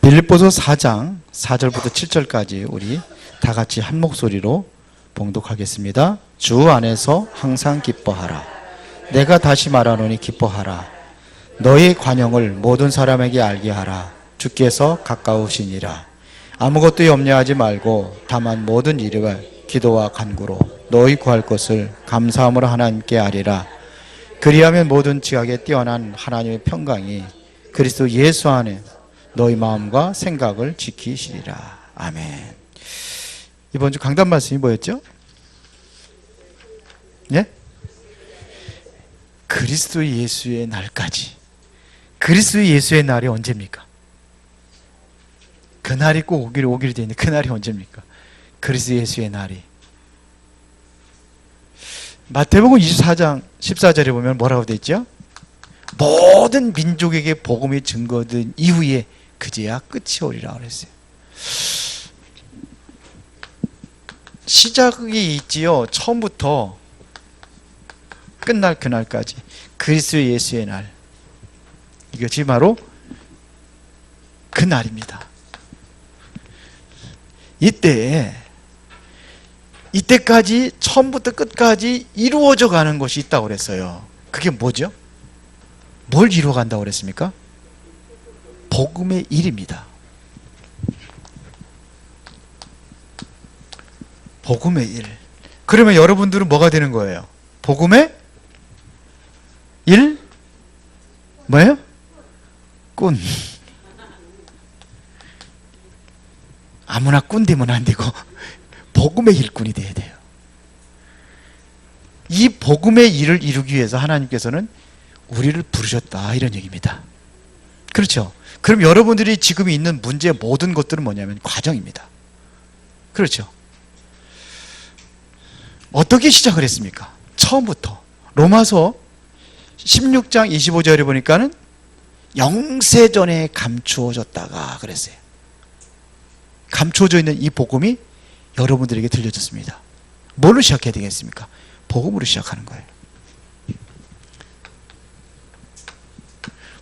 빌립보서 4장 4절부터 7절까지 우리 다 같이 한 목소리로 봉독하겠습니다. 주 안에서 항상 기뻐하라. 내가 다시 말하노니 기뻐하라. 너희 관용을 모든 사람에게 알게 하라. 주께서 가까우시니라. 아무것도 염려하지 말고 다만 모든 일에 기도와 간구로 너희 구할 것을 감사함으로 하나님께 아리라. 그리하면 모든 지각에 뛰어난 하나님의 평강이 그리스도 예수 안에 너희 마음과 생각을 지키시리라. 아멘. 이번 주 강단 말씀이 뭐였죠? 예? 그리스도 예수의 날까지. 그리스도 예수의 날이 언제입니까? 그날이 꼭 오기로 되어 있는데 그날이 언제입니까? 그리스도 예수의 날이. 마태복음 24장 14절에 보면 뭐라고 되어 있죠? 모든 민족에게 복음이 증거된 이후에 그제야 끝이 오리라 그랬어요. 시작이 있지요. 처음부터 끝날 그날까지. 그리스도 예수의 날. 이것이 바로 그 날입니다. 이때까지 처음부터 끝까지 이루어져 가는 것이 있다고 그랬어요. 그게 뭐죠? 뭘 이루어 간다고 그랬습니까? 복음의 일입니다. 복음의 일. 그러면 여러분들은 뭐가 되는 거예요? 복음의 일? 뭐예요? 꾼. 아무나 꾼 되면 안 되고 복음의 일꾼이 돼야 돼요. 이 복음의 일을 이루기 위해서 하나님께서는 우리를 부르셨다, 이런 얘기입니다. 그렇죠? 그럼 여러분들이 지금 있는 문제의 모든 것들은 뭐냐면 과정입니다. 그렇죠? 어떻게 시작을 했습니까? 처음부터 로마서 16장 25절에 보니까는 영세전에 감추어졌다가 그랬어요. 감추어져 있는 이 복음이 여러분들에게 들려졌습니다. 뭘로 시작해야 되겠습니까? 복음으로 시작하는 거예요.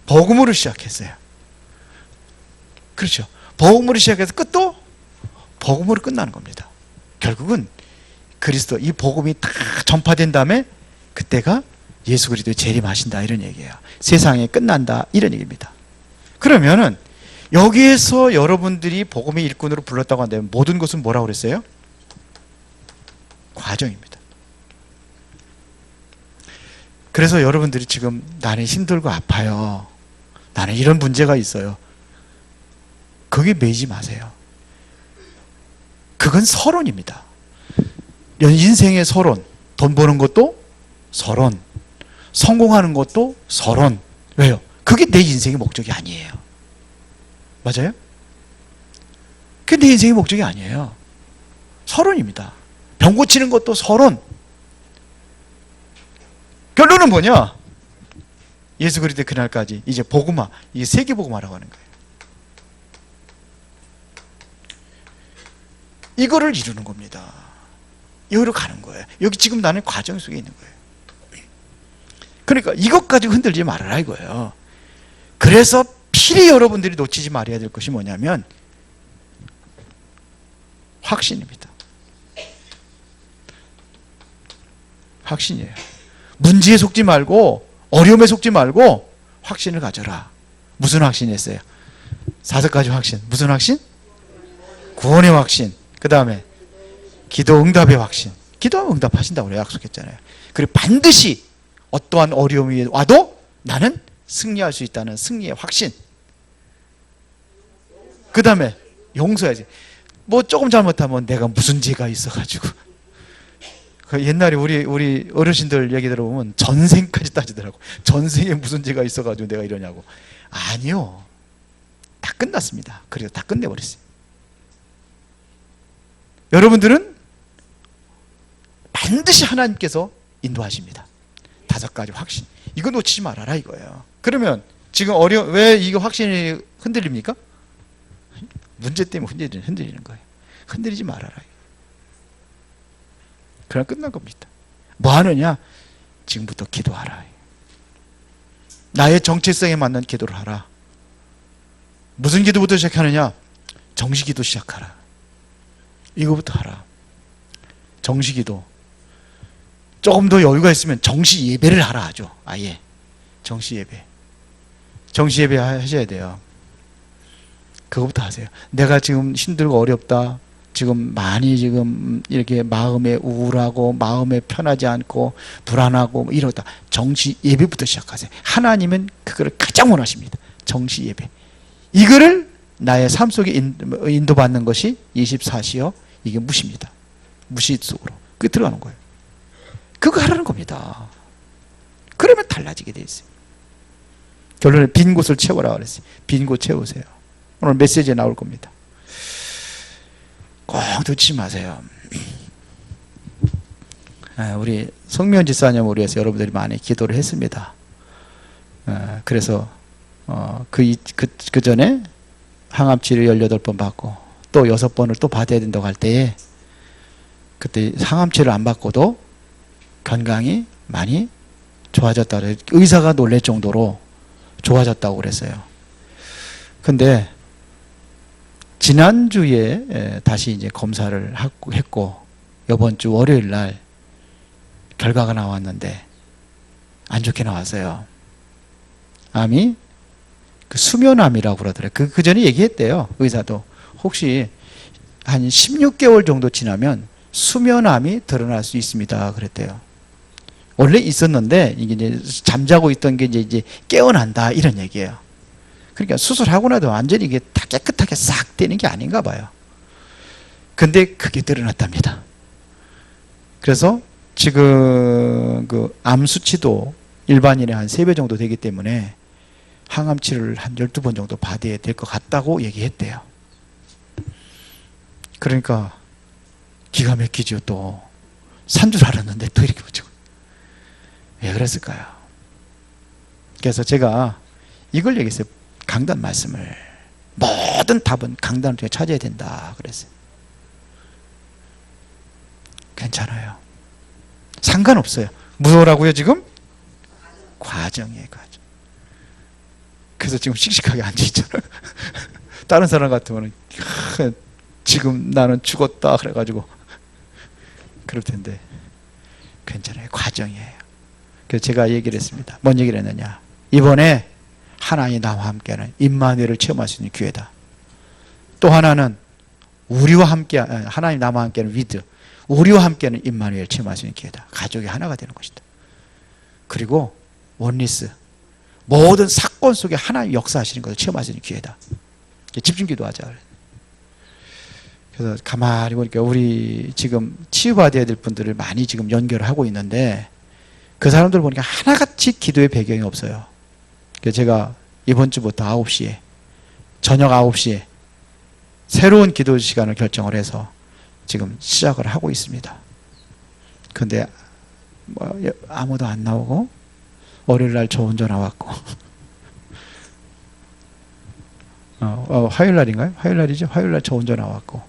복음으로 시작했어요. 그렇죠? 복음으로 시작해서 끝도 복음으로 끝나는 겁니다. 결국은 그리스도, 이 복음이 다 전파된 다음에 그때가 예수 그리스도의 재림하신다, 이런 얘기예요. 세상에 끝난다, 이런 얘기입니다. 그러면은 여기에서 여러분들이 복음의 일꾼으로 불렀다고 한다면 모든 것은 뭐라고 그랬어요? 과정입니다. 그래서 여러분들이 지금 나는 힘들고 아파요, 나는 이런 문제가 있어요, 거기에 매이지 마세요. 그건 서론입니다. 인생의 서론. 돈 버는 것도 서론, 성공하는 것도 서론. 왜요? 그게 내 인생의 목적이 아니에요. 맞아요? 그게 내 인생의 목적이 아니에요. 서론입니다. 병 고치는 것도 서론. 결론은 뭐냐? 예수 그리스도의 그날까지 이제 복음화, 이게 세계복음화라고 하는 거예요. 이거를 이루는 겁니다. 여기로 가는 거예요. 여기 지금 나는 과정 속에 있는 거예요. 그러니까 이것 가지고 흔들지 말아라, 이거예요. 그래서 필히 여러분들이 놓치지 말아야 될 것이 뭐냐면 확신입니다. 확신이에요. 문제에 속지 말고, 어려움에 속지 말고 확신을 가져라. 무슨 확신이었어요? 5가지 확신. 무슨 확신? 구원의 확신. 그 다음에 기도 응답의 확신. 기도하면 응답하신다고 약속했잖아요. 그리고 반드시 어떠한 어려움이 와도 나는 승리할 수 있다는 승리의 확신. 그 다음에 용서해야지. 뭐 조금 잘못하면 내가 무슨 죄가 있어가지고. 옛날에 우리 어르신들 얘기 들어보면 전생까지 따지더라고. 전생에 무슨 죄가 있어가지고 내가 이러냐고. 아니요, 다 끝났습니다. 그리고 다 끝내버렸어요. 여러분들은 반드시 하나님께서 인도하십니다. 5가지 확신. 이거 놓치지 말아라, 이거예요. 그러면 지금 왜 이거 확신이 흔들립니까? 문제 때문에 흔들리는 거예요. 흔들리지 말아라. 그럼 끝난 겁니다. 뭐 하느냐? 지금부터 기도하라. 나의 정체성에 맞는 기도를 하라. 무슨 기도부터 시작하느냐? 정시기도 시작하라. 이거부터 하라. 정시기도. 조금 더 여유가 있으면 정시 예배를 하라 하죠. 아예 정시 예배. 정시 예배 하셔야 돼요. 그거부터 하세요. 내가 지금 힘들고 어렵다. 지금 많이 지금 이렇게 마음에 우울하고 마음에 편하지 않고 불안하고 뭐 이러다. 정시 예배부터 시작하세요. 하나님은 그거를 가장 원하십니다. 정시 예배. 이거를 나의 삶 속에 인도받는 것이 24시요. 이게 무시입니다. 무시 속으로. 그게 들어가는 거예요. 그거 하라는 겁니다. 그러면 달라지게 돼 있어요. 결론에 빈 곳을 채워라 그랬어요. 빈 곳 채우세요. 오늘 메시지에 나올 겁니다. 꼭 놓치지 마세요. 우리 성면 집사님을 위해서 여러분들이 많이 기도를 했습니다. 그래서 그 전에 항암치료 18번 받고 또 6번을 또 받아야 된다고 할 때에 그때 항암치료를 안 받고도 건강이 많이 좋아졌다. 의사가 놀랄 정도로 좋아졌다고 그랬어요. 근데 지난주에 다시 이제 검사를 했고 이번 주 월요일 날 결과가 나왔는데 안 좋게 나왔어요. 암이 수면암이라고 그러더래요. 그 전에 얘기했대요. 의사도. 혹시 한 16개월 정도 지나면 수면암이 드러날 수 있습니다. 그랬대요. 원래 있었는데 이게 이제 잠자고 있던 게 이제 깨어난다 이런 얘기예요. 그러니까 수술하고 나도 완전히 이게 다 깨끗하게 싹 되는 게 아닌가 봐요. 근데 그게 드러났답니다. 그래서 지금 그 암 수치도 일반인의 한 3배 정도 되기 때문에 항암 치료를 한 12번 정도 받아야 될 것 같다고 얘기했대요. 그러니까 기가 막히죠. 또 산 줄 알았는데 또 이렇게 붙이고. 왜 그랬을까요? 그래서 제가 이걸 얘기했어요. 강단 말씀을. 모든 답은 강단을 통해 찾아야 된다 그랬어요. 괜찮아요. 상관없어요. 무서우라고요 지금? 과정이에요. 과정. 그래서 지금 씩씩하게 앉아있잖아요. 다른 사람 같으면 지금 나는 죽었다 그래가지고 그럴 텐데 괜찮아요. 과정이에요. 그래서 제가 얘기를 했습니다. 뭔 얘기를 했느냐. 이번에 하나님이 나와 함께하는 임마누엘을 체험할 수 있는 기회다. 또 하나는 우리와 함께 하나님 나와 함께하는 위드, 우리와 함께하는 임마누엘 체험할 수 있는 기회다. 가족이 하나가 되는 것이다. 그리고 원리스, 모든 사건 속에 하나님 역사하시는 것을 체험할 수 있는 기회다. 집중기도 하자. 그래서 가만히 보니까 우리 지금 치유받아야 될 분들을 많이 지금 연결하고 있는데 그 사람들 보니까 하나같이 기도의 배경이 없어요. 그래서 제가 이번 주부터 9시에 저녁 9시에 새로운 기도 시간을 결정을 해서 지금 시작을 하고 있습니다. 근데 뭐 아무도 안 나오고 월요일 날 저 혼자 나왔고 화요일 날인가요? 화요일 날이죠. 화요일 날 저 혼자 나왔고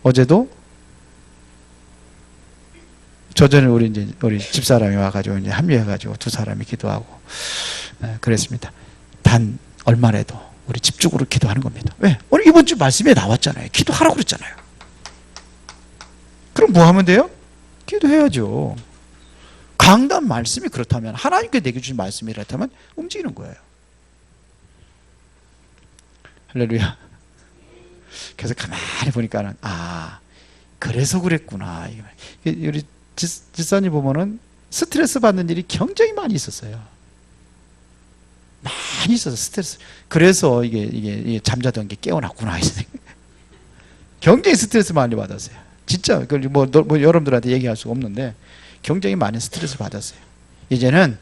어제도 저전에 우리 집사람이 와가지고 이제 합류해가지고 두 사람이 기도하고 그랬습니다. 단 얼마라도 우리 집중으로 기도하는 겁니다. 왜? 오늘 이번 주 말씀에 나왔잖아요. 기도하라고 그랬잖아요. 그럼 뭐 하면 돼요? 기도해야죠. 강단 말씀이 그렇다면 하나님께 내게 주신 말씀이 그렇다면 움직이는 거예요. 할렐루야. 그래서 가만히 보니까는 그래서 그랬구나. 우리 집사님 보면은 스트레스 받는 일이 굉장히 많이 있었어요. 많이 있어서 스트레스. 그래서 이게 잠자던 게 깨어났구나. 굉장히 스트레스 많이 받았어요. 진짜 뭐 여러분들한테 얘기할 수가 없는데 굉장히 많은 스트레스 받았어요. 이제는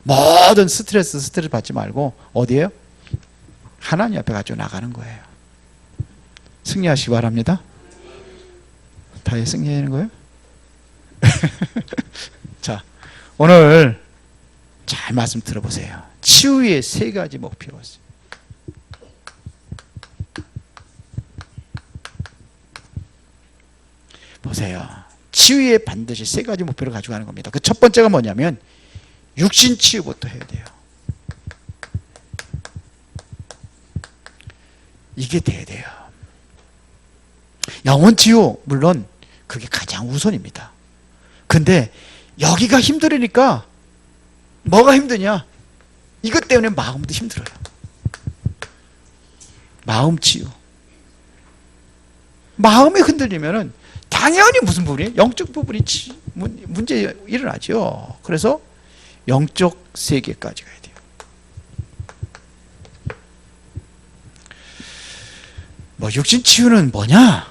모든 스트레스 받지 말고 어디에요? 하나님 앞에 가지고 나가는 거예요. 승리하시기 바랍니다. 다 승리하는 거예요? 자, 오늘 잘 말씀 들어보세요. 치유의 3가지 목표. 보세요. 치유에 반드시 3가지 목표를 가지고 가는 겁니다. 그 첫 번째가 뭐냐면 육신 치유부터 해야 돼요. 이게 돼야 돼요. 영혼치유 물론 그게 가장 우선입니다. 근데 여기가 힘들으니까 뭐가 힘드냐? 이것 때문에 마음도 힘들어요. 마음치유. 마음이 흔들리면은 당연히 무슨 부분이? 영적 부분이 문제 일어나죠. 그래서 영적 세계까지 가야 돼요. 뭐 육신 치유는 뭐냐?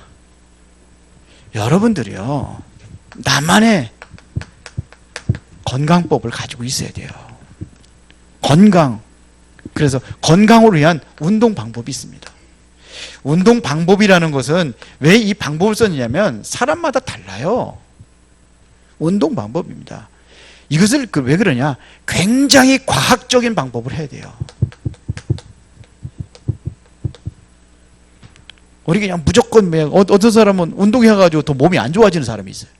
여러분들이요, 나만의 건강법을 가지고 있어야 돼요. 건강. 그래서 건강을 위한 운동 방법이 있습니다. 운동 방법이라는 것은 왜 이 방법을 썼냐면 사람마다 달라요. 운동 방법입니다. 이것을 왜 그러냐? 굉장히 과학적인 방법을 해야 돼요. 우리 그냥 무조건 어떤 사람은 운동해가지고 더 몸이 안 좋아지는 사람이 있어요.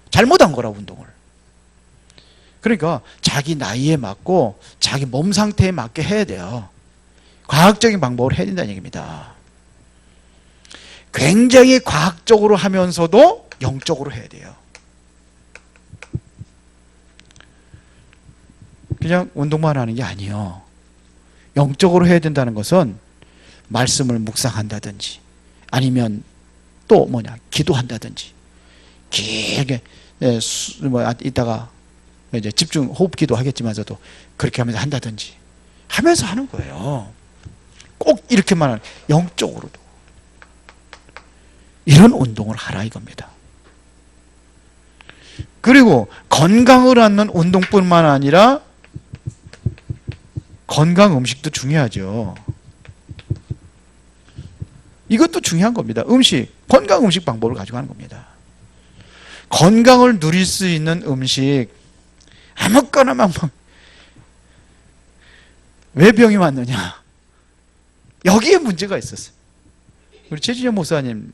잘못한 거라, 운동을. 그러니까 자기 나이에 맞고 자기 몸 상태에 맞게 해야 돼요. 과학적인 방법을 해야 된다는 얘기입니다. 굉장히 과학적으로 하면서도 영적으로 해야 돼요. 그냥 운동만 하는 게 아니에요. 영적으로 해야 된다는 것은 말씀을 묵상한다든지 아니면 또 기도한다든지 길게 이따가 이제 집중 호흡기도 하겠지만서도 그렇게 하면서 한다든지 하면서 하는 거예요. 꼭 이렇게만 하는, 영적으로도 이런 운동을 하라 이겁니다. 그리고 건강을 얻는 운동뿐만 아니라 건강 음식도 중요하죠. 이것도 중요한 겁니다. 음식, 건강 음식 방법을 가지고 하는 겁니다. 건강을 누릴 수 있는 음식, 아무거나 왜 병이 왔느냐? 여기에 문제가 있었어요. 우리 최진영 목사님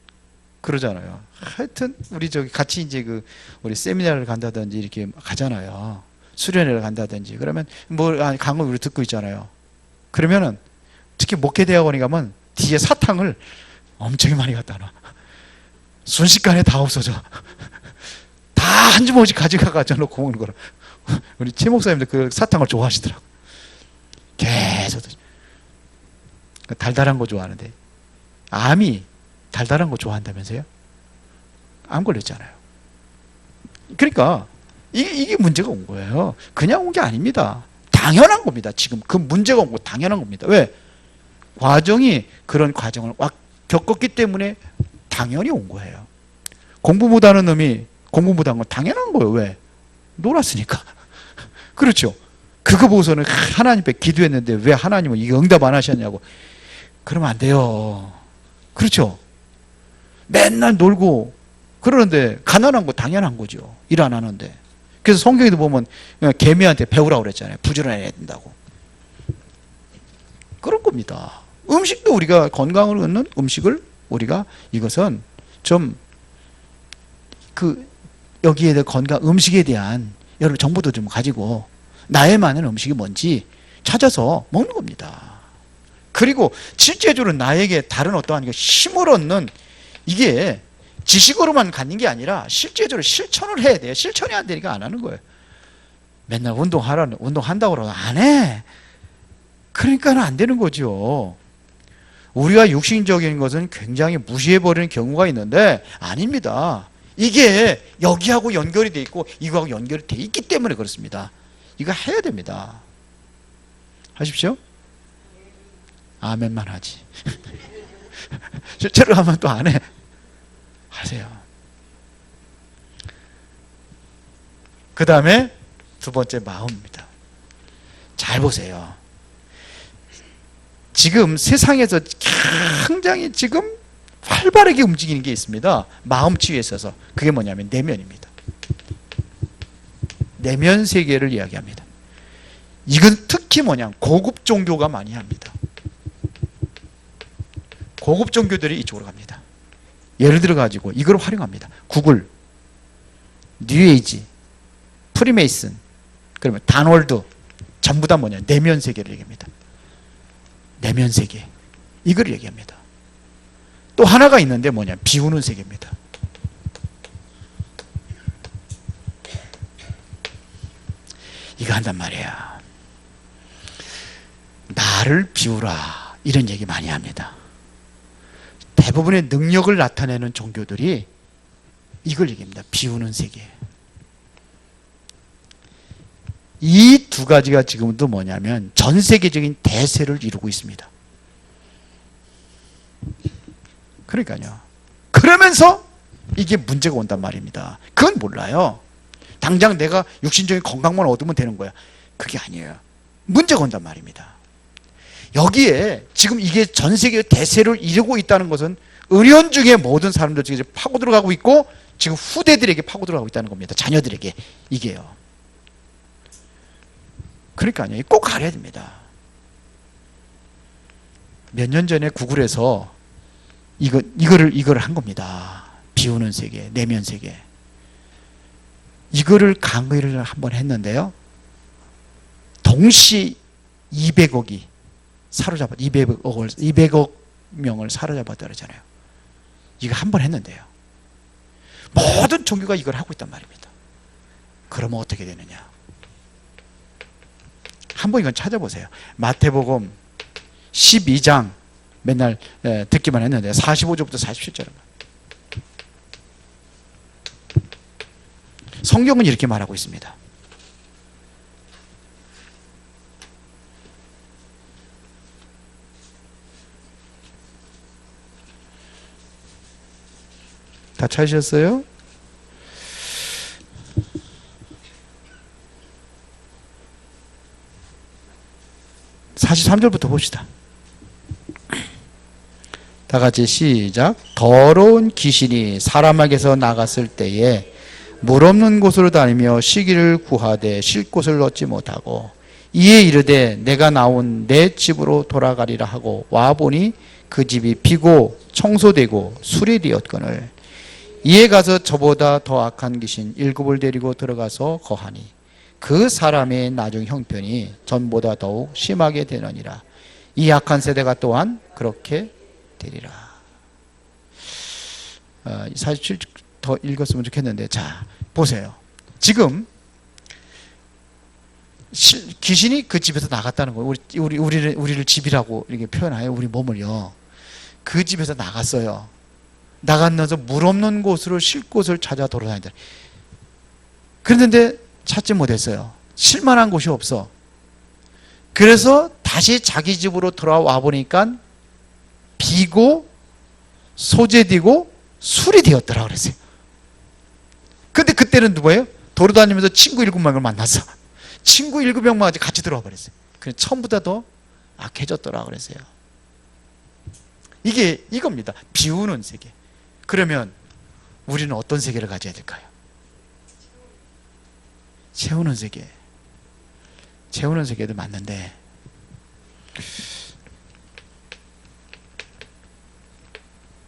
그러잖아요. 하여튼 우리 같이 이제 우리 세미나를 간다든지 이렇게 가잖아요. 수련회를 간다든지 그러면 강의 우리 듣고 있잖아요. 그러면은 특히 목회대학원에 가면 뒤에 사탕을 엄청 많이 갖다 놔. 순식간에 다 없어져. 다 한 주먹씩 가져가서 놓고 먹는 거라. 우리 최 목사님도 그 사탕을 좋아하시더라고. 계속 달달한 거 좋아하는데, 암이 달달한 거 좋아한다면서요? 암 걸렸잖아요. 그러니까 이게 문제가 온 거예요. 그냥 온 게 아닙니다. 당연한 겁니다. 지금 그 문제가 온 거 당연한 겁니다. 왜? 과정이 그런 과정을 겪었기 때문에 당연히 온 거예요. 공부 못하는 놈이 공부 못한 건 당연한 거예요. 왜? 놀았으니까. 그렇죠. 그거 보고서는 하나님께 기도했는데 왜 하나님은 이게 응답 안 하셨냐고. 그러면 안 돼요. 그렇죠. 맨날 놀고 그러는데 가난한 거 당연한 거죠. 일 안 하는데. 그래서 성경에도 보면 개미한테 배우라고 그랬잖아요. 부지런해야 된다고. 그런 겁니다. 음식도 우리가 건강을 얻는 음식을 우리가 이것은 좀 여기에 대한 건강 음식에 대한 여러분 정보도 좀 가지고 나에 맞는 음식이 뭔지 찾아서 먹는 겁니다. 그리고 실제적으로 나에게 다른 어떠한 힘을 얻는, 이게 지식으로만 갖는 게 아니라 실제적으로 실천을 해야 돼요. 실천이 안 되니까 안 하는 거예요. 맨날 운동한다고 그러고 안 해. 그러니까는 안 되는 거죠. 우리가 육신적인 것은 굉장히 무시해버리는 경우가 있는데 아닙니다. 이게 여기하고 연결이 돼 있고 이거하고 연결이 돼 있기 때문에 그렇습니다. 이거 해야 됩니다. 하십시오. 아멘만 하지. 실제로 하면 또 안 해. 하세요. 그 다음에 두 번째 마음입니다. 잘 보세요. 지금 세상에서 굉장히 지금 활발하게 움직이는 게 있습니다. 마음 치유에 있어서. 그게 뭐냐면 내면입니다. 내면 세계를 이야기합니다. 이건 특히 고급 종교가 많이 합니다. 고급 종교들이 이쪽으로 갑니다. 예를 들어 가지고 이걸 활용합니다. 구글, 뉴에이지, 프리메이슨, 그러면 단월드, 전부 다 내면 세계를 얘기합니다. 내면 세계. 이걸 얘기합니다. 또 하나가 있는데 뭐냐? 비우는 세계입니다. 이거 한단 말이야. 나를 비우라, 이런 얘기 많이 합니다. 대부분의 능력을 나타내는 종교들이 이걸 얘기합니다. 비우는 세계. 이 두 가지가 지금도 뭐냐면 전 세계적인 대세를 이루고 있습니다. 그러니까요. 그러면서 이게 문제가 온단 말입니다. 그건 몰라요. 당장 내가 육신적인 건강만 얻으면 되는 거야. 그게 아니에요. 문제가 온단 말입니다. 여기에 지금 이게 전 세계 대세를 이루고 있다는 것은 은연중에 모든 사람들 중에 파고 들어가고 있고 지금 후대들에게 파고 들어가고 있다는 겁니다. 자녀들에게. 이게요. 그러니까요. 꼭 알아야 됩니다. 몇 년 전에 구글에서 이거를 한 겁니다. 비우는 세계, 내면 세계. 이거를 강의를 한번 했는데요. 동시 200억이 사로잡았, 200억 명을 사로잡았다 그러잖아요. 이거 한번 했는데요. 모든 종교가 이걸 하고 있단 말입니다. 그러면 어떻게 되느냐? 한번 이건 찾아보세요. 마태복음 12장 맨날 듣기만 했는데 45절부터 47절. 성경은 이렇게 말하고 있습니다. 다 찾으셨어요? (43절부터) 봅시다. 다 같이 시작. 더러운 귀신이 사람에게서 나갔을 때에 물 없는 곳으로 다니며 쉬기를 구하되 쉴 곳을 얻지 못하고 이에 이르되 내가 나온 내 집으로 돌아가리라 하고 와보니 그 집이 비고 청소되고 수리되었거늘 이에 가서 저보다 더 악한 귀신 7을 데리고 들어가서 거하니 그 사람의 나중 형편이 전보다 더욱 심하게 되느니라. 이 악한 세대가 또한 그렇게 되리라. 47 더 읽었으면 좋겠는데, 자 보세요. 지금 귀신이 그 집에서 나갔다는 거예요. 우리를 집이라고 이렇게 표현해요. 우리 몸을요. 그 집에서 나갔어요. 나갔면서 물 없는 곳으로 쉴 곳을 찾아 돌아다니다. 그랬는데 찾지 못했어요. 쉴 만한 곳이 없어. 그래서 다시 자기 집으로 돌아와 보니까 비고 소재되고 술이 되었더라 그랬어요. 근데 그때는 누구예요? 돌아다니면서 친구 7명을 만났어. 친구 7명만 같이 들어와 버렸어요. 그래서 처음보다 더 악해졌더라 그랬어요. 이게 이겁니다. 비우는 세계. 그러면 우리는 어떤 세계를 가져야 될까요? 채우는 세계. 채우는 세계도 맞는데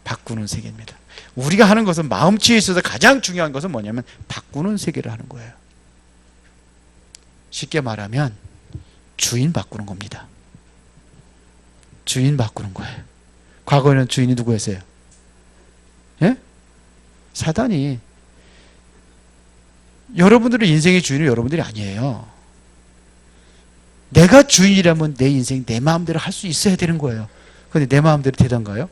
바꾸는 세계입니다. 우리가 하는 것은 마음치에 있어서 가장 중요한 것은 뭐냐면 바꾸는 세계를 하는 거예요. 쉽게 말하면 주인 바꾸는 겁니다. 주인 바꾸는 거예요. 과거에는 주인이 누구였어요? 예? 사단이. 여러분들의 인생의 주인은 여러분들이 아니에요. 내가 주인이라면 내 인생 내 마음대로 할 수 있어야 되는 거예요. 그런데 내 마음대로 되던가요?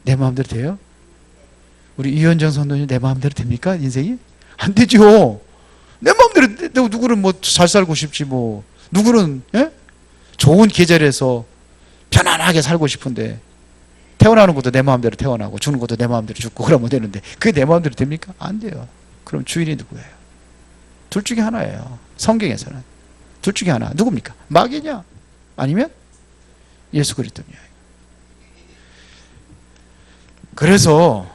내 마음대로 돼요? 우리 이현정 선생님 내 마음대로 됩니까? 인생이? 안 되죠. 내 마음대로. 내가 누구는 뭐 잘 살고 싶지 뭐. 누구는 좋은 계절에서 편안하게 살고 싶은데 태어나는 것도 내 마음대로 태어나고 죽는 것도 내 마음대로 죽고 그러면 되는데 그게 내 마음대로 됩니까? 안 돼요. 그럼 주인이 누구예요? 둘 중에 하나예요. 성경에서는 둘 중에 하나. 누굽니까? 마귀냐? 아니면 예수 그리스도냐? 그래서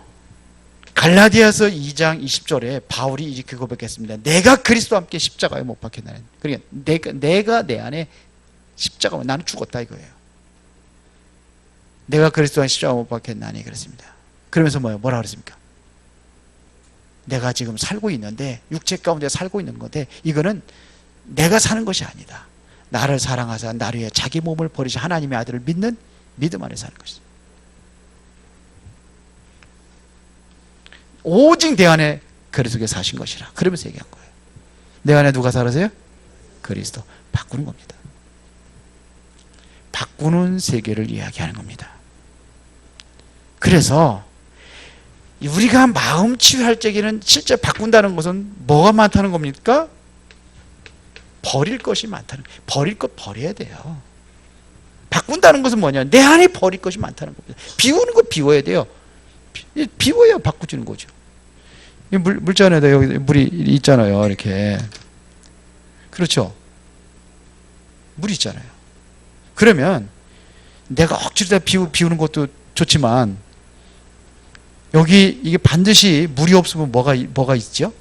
갈라디아서 2장 20절에 바울이 이렇게 고백했습니다. 내가 그리스도와 함께 십자가에 못 박혔나니. 그러니까 내가 내 안에 십자가면 나는 죽었다 이거예요. 내가 그리스도와 십자가에 못 박혔나니 그랬습니다. 그러면서 뭐라 그랬습니까? 내가 지금 살고 있는데 육체 가운데 살고 있는 건데 이거는 내가 사는 것이 아니다. 나를 사랑하사 나를 위해 자기 몸을 버리신 하나님의 아들을 믿는 믿음 안에 사는 것이다. 오직 내 안에 그리스도께 사신 것이라. 그러면서 얘기한 거예요. 내 안에 누가 살아서요? 그리스도. 바꾸는 겁니다. 바꾸는 세계를 이야기하는 겁니다. 그래서 우리가 마음 치유할 적에는 실제 바꾼다는 것은 뭐가 많다는 겁니까? 버릴 것이 많다는 거예요. 버릴 것 버려야 돼요. 바꾼다는 것은 뭐냐? 내 안에 버릴 것이 많다는 겁니다. 비우는 거 비워야 돼요. 비워야 바꾸지는 거죠. 물잔에다 여기 물이 있잖아요. 이렇게. 그렇죠? 물이 있잖아요. 그러면 내가 억지로 다 비우는 것도 좋지만 여기 이게 반드시 물이 없으면 뭐가 있죠?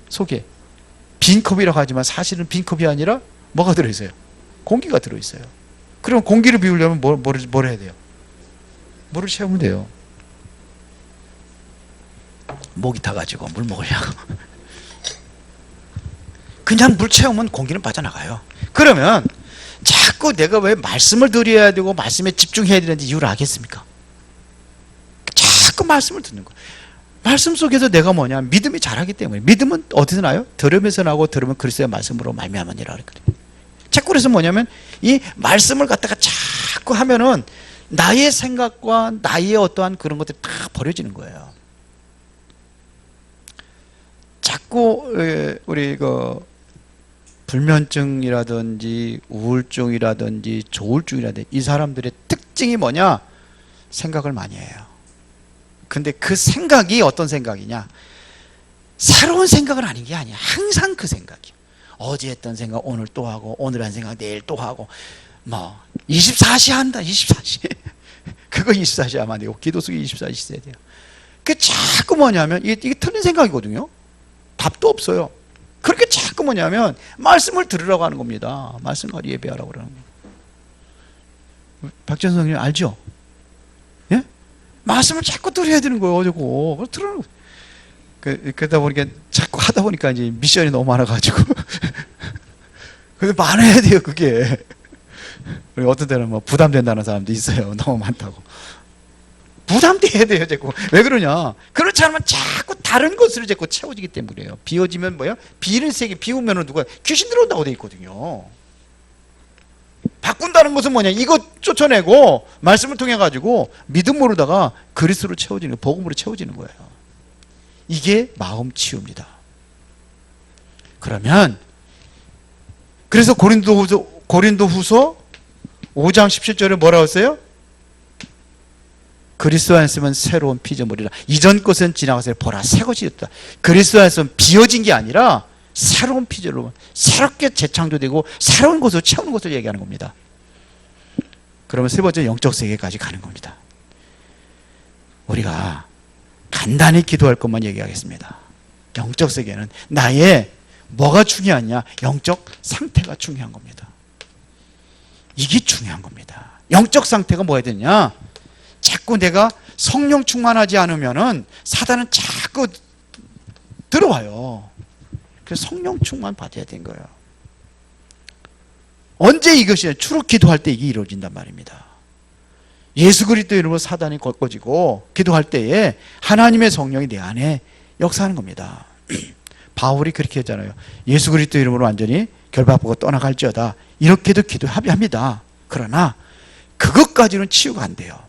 속에. 빈 컵이라고 하지만 사실은 빈 컵이 아니라 뭐가 들어있어요? 공기가 들어있어요. 그럼 공기를 비우려면 뭘 해야 돼요? 물을 채우면 돼요. 목이 타가지고 물 먹으려고. 그냥 물 채우면 공기는 빠져나가요. 그러면 자꾸 내가 왜 말씀을 드려야 되고 말씀에 집중해야 되는지 이유를 알겠습니까? 자꾸 말씀을 듣는 거예요. 말씀 속에서 내가 뭐냐? 믿음이 자라기 때문에. 믿음은 어디서 나요? 들으면서 나고 들으면 그리스도의 말씀으로 말미암으니라 그랬거든요. 자꾸 그래서 뭐냐면 이 말씀을 갖다가 자꾸 하면은 나의 생각과 나의 어떠한 그런 것들이 다 버려지는 거예요. 자꾸 우리 불면증이라든지 우울증이라든지 조울증이라든지 이 사람들의 특징이 뭐냐? 생각을 많이 해요. 근데 그 생각이 어떤 생각이냐? 새로운 생각은 아닌 게 아니야. 항상 그 생각이야. 어제 했던 생각 오늘 또 하고 오늘 한 생각 내일 또 하고 24시 한다. 24시. 그거 24시 하면 안 되고 기도 속에 24시 있어야 돼요. 그 자꾸 뭐냐면 이게 틀린 생각이거든요. 답도 없어요. 그렇게 자꾸 뭐냐면 말씀을 들으라고 하는 겁니다. 말씀을 예배하라고 그러는 거예요. 박지원 선생님 알죠? 예? 말씀을 자꾸 들어야 되는 거예요. 어제고 들으라고. 그러다 보니까 자꾸 하다 보니까 이제 미션이 너무 많아가지고 근데 많아야 돼요. 그게 어떤 때는 뭐 부담된다는 사람도 있어요. 너무 많다고. 부담돼야 돼요. 자꾸. 왜 그러냐? 그렇지 않으면 자꾸 다른 것으로 자꾸 채워지기 때문이에요. 비워지면 뭐예요? 비는 세계 비우면 누가 귀신 들어온다고 돼 있거든요. 바꾼다는 것은 뭐냐? 이거 쫓아내고 말씀을 통해 가지고 믿음으로다가 그리스도로 채워지는, 복음으로 채워지는 거예요. 이게 마음 치유입니다. 그러면 그래서 고린도후서 5장 17절에 뭐라고 했어요? 그리스도 안에 있으면 새로운 피조물이라. 이전 것은 지나가서 보라 새 것이 있다. 그리스도 안에 있으면 비워진 게 아니라 새로운 피조물로 새롭게 재창조되고 새로운 것으로 채우는 것을 얘기하는 겁니다. 그러면 세 번째 영적 세계까지 가는 겁니다. 우리가 간단히 기도할 것만 얘기하겠습니다. 영적 세계는 나의 뭐가 중요하냐? 영적 상태가 중요한 겁니다. 이게 중요한 겁니다. 영적 상태가 뭐야 되냐? 자꾸 내가 성령 충만하지 않으면은 사단은 자꾸 들어와요. 그래서 성령 충만 받아야 되는 거예요. 언제 이것이 주로 기도할 때 이게 이루어진단 말입니다. 예수 그리스도 이름으로 사단이 꺾어지고 기도할 때에 하나님의 성령이 내 안에 역사하는 겁니다. 바울이 그렇게 했잖아요. 예수 그리스도 이름으로 완전히 결박하고 떠나갈지어다. 이렇게도 기도합니다. 그러나 그것까지는 치유가 안 돼요.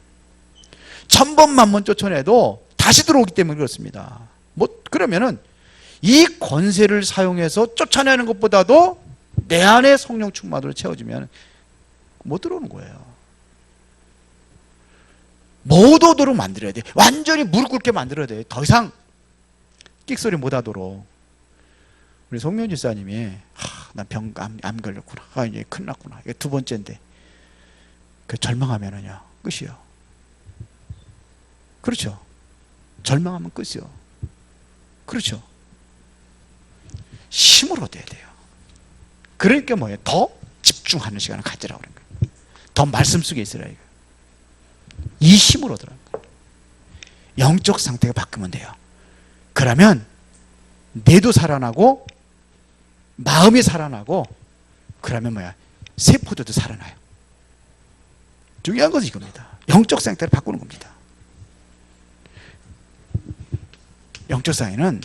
1000번만 쫓아내도 다시 들어오기 때문에 그렇습니다. 그러면은 이 권세를 사용해서 쫓아내는 것보다도 내 안에 성령 충만으로 채워지면 못 들어오는 거예요. 못 오도록 만들어야 돼. 완전히 무릎 꿇게 만들어야 돼. 더 이상 끽소리 못 하도록. 우리 송면 집사님이 난 암 걸렸구나. 이제 큰일 났구나. 이게 두 번째인데 그 절망하면은요 끝이요. 그렇죠. 절망하면 끝이요. 그렇죠. 힘을 얻어야 돼요. 그러니까 뭐예요? 더 집중하는 시간을 가지라고 그런 거예요. 더 말씀 속에 있으라 이거. 이 힘을 얻으라는 거예요. 영적 상태가 바뀌면 돼요. 그러면 뇌도 살아나고 마음이 살아나고 그러면 뭐야? 세포들도 살아나요. 중요한 것은 이겁니다. 영적 상태를 바꾸는 겁니다. 영적 상태는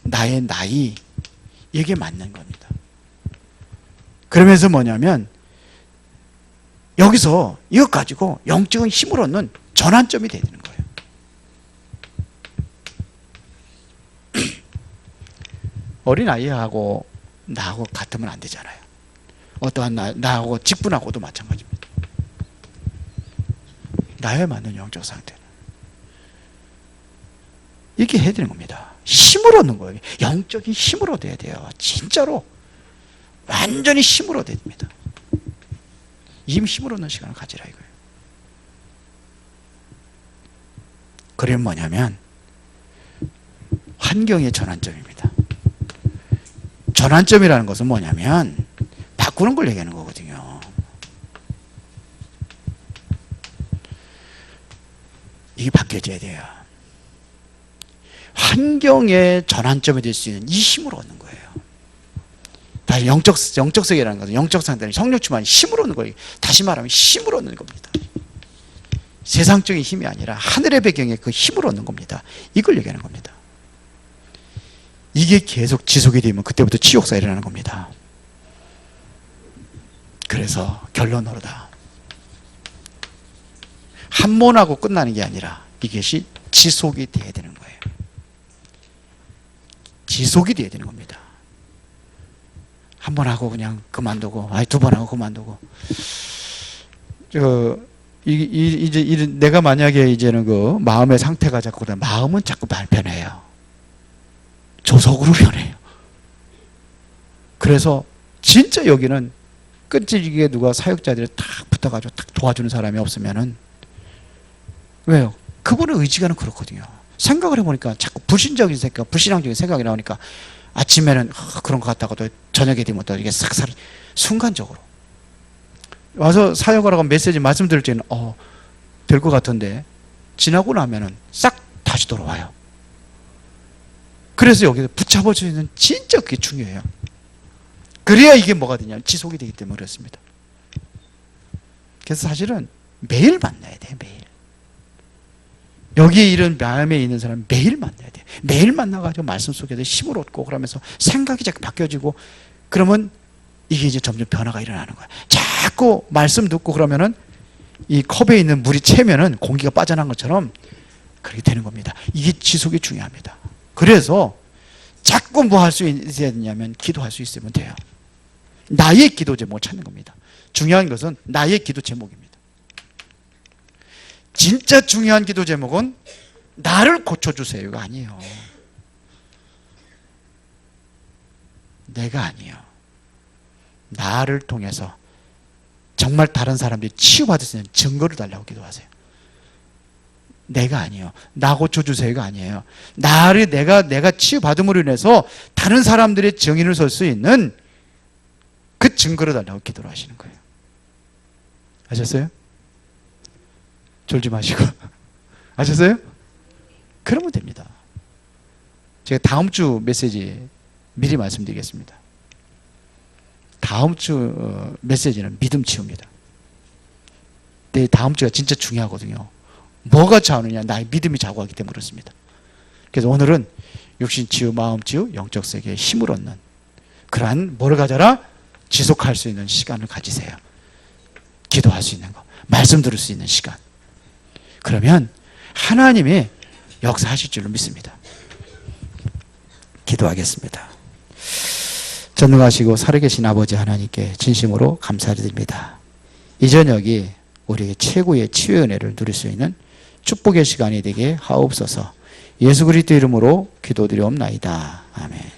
나의 나이, 이게 맞는 겁니다. 그러면서 뭐냐면 여기서 이것 가지고 영적인 힘을 얻는 전환점이 되는 거예요. 어린아이하고 나하고 같으면 안 되잖아요. 어떠한 나하고 직분하고도 마찬가지입니다. 나에 맞는 영적 상태는 이렇게 해야 되는 겁니다. 힘을 얻는 거예요. 영적인 힘을 얻어야 돼요. 진짜로 완전히 힘을 얻어야 됩니다. 힘을 얻는 시간을 가지라 이거예요. 그러면 뭐냐면 환경의 전환점입니다. 전환점이라는 것은 뭐냐면 바꾸는 걸 얘기하는 거거든요. 이게 바뀌어져야 돼요. 환경의 전환점이 될 수 있는 이 힘을 얻는 거예요. 다시 영적 세계라는 것은 영적 상태는 성령 충만이 힘을 얻는 거예요. 다시 말하면 힘을 얻는 겁니다. 세상적인 힘이 아니라 하늘의 배경에 그 힘을 얻는 겁니다. 이걸 얘기하는 겁니다. 이게 계속 지속이 되면 그때부터 치욕사가 일어나는 겁니다. 그래서 결론으로다. 한 번 하고 끝나는 게 아니라 이것이 지속이 돼야 되는 거예요. 지속이 돼야 되는 겁니다. 한 번 하고 그냥 그만두고, 두 번 하고 그만두고. 이제 내가 만약에 이제는 그 마음의 상태가 자꾸 마음은 자꾸 변해요. 조속으로 변해요. 그래서 진짜 여기는 끈질기게 누가 사역자들이 탁 붙어가지고 탁 도와주는 사람이 없으면은 왜요? 그분의 의지가는 그렇거든요. 생각을 해보니까 자꾸 불신적인 생각, 불신앙적인 생각이 나오니까 아침에는 그런 것 같다가도 저녁에 되면 또 이게 싹 순간적으로 와서 사역하라고 메시지 말씀드릴 때는 될 것 같은데 지나고 나면은 싹 다시 돌아와요. 그래서 여기서 붙잡을 수 있는 진짜 그게 중요해요. 그래야 이게 뭐가 되냐 지속이 되기 때문에 그렇습니다. 그래서 사실은 매일 만나야 돼요. 매일. 여기에 이런 마음에 있는 사람 매일 만나야 돼요. 매일 만나가지고 말씀 속에서 힘을 얻고 그러면서 생각이 자꾸 바뀌어지고 그러면 이게 이제 점점 변화가 일어나는 거예요. 자꾸 말씀 듣고 그러면은 이 컵에 있는 물이 채면은 공기가 빠져나간 것처럼 그렇게 되는 겁니다. 이게 지속이 중요합니다. 그래서 자꾸 뭐 할 수 있어야 되냐면 기도할 수 있으면 돼요. 나의 기도 제목을 찾는 겁니다. 중요한 것은 나의 기도 제목입니다. 진짜 중요한 기도 제목은 나를 고쳐주세요가 아니에요. 내가 아니에요. 나를 통해서 정말 다른 사람들이 치유받을 수 있는 증거를 달라고 기도하세요. 내가 아니에요. 나 고쳐주세요가 아니에요. 내가 치유받음으로 인해서 다른 사람들의 증인을 설 수 있는 그 증거를 달라고 기도를 하시는 거예요. 아셨어요? 졸지 마시고. 아셨어요? 그러면 됩니다. 제가 다음 주 메시지 미리 말씀드리겠습니다. 다음 주 메시지는 믿음 치유입니다. 다음 주가 진짜 중요하거든요. 뭐가 좌우느냐? 나의 믿음이 좌우하기 때문에 그렇습니다. 그래서 오늘은 육신 치유, 마음 치유, 영적 세계에 힘을 얻는 그러한 뭐를 가져라? 지속할 수 있는 시간을 가지세요. 기도할 수 있는 거, 말씀 들을 수 있는 시간. 그러면 하나님이 역사하실 줄로 믿습니다. 기도하겠습니다. 전능하시고 살아계신 아버지 하나님께 진심으로 감사드립니다. 이 저녁이 우리에게 최고의 치유의 은혜를 누릴 수 있는 축복의 시간이 되게 하옵소서. 예수 그리스도 이름으로 기도드리옵나이다. 아멘.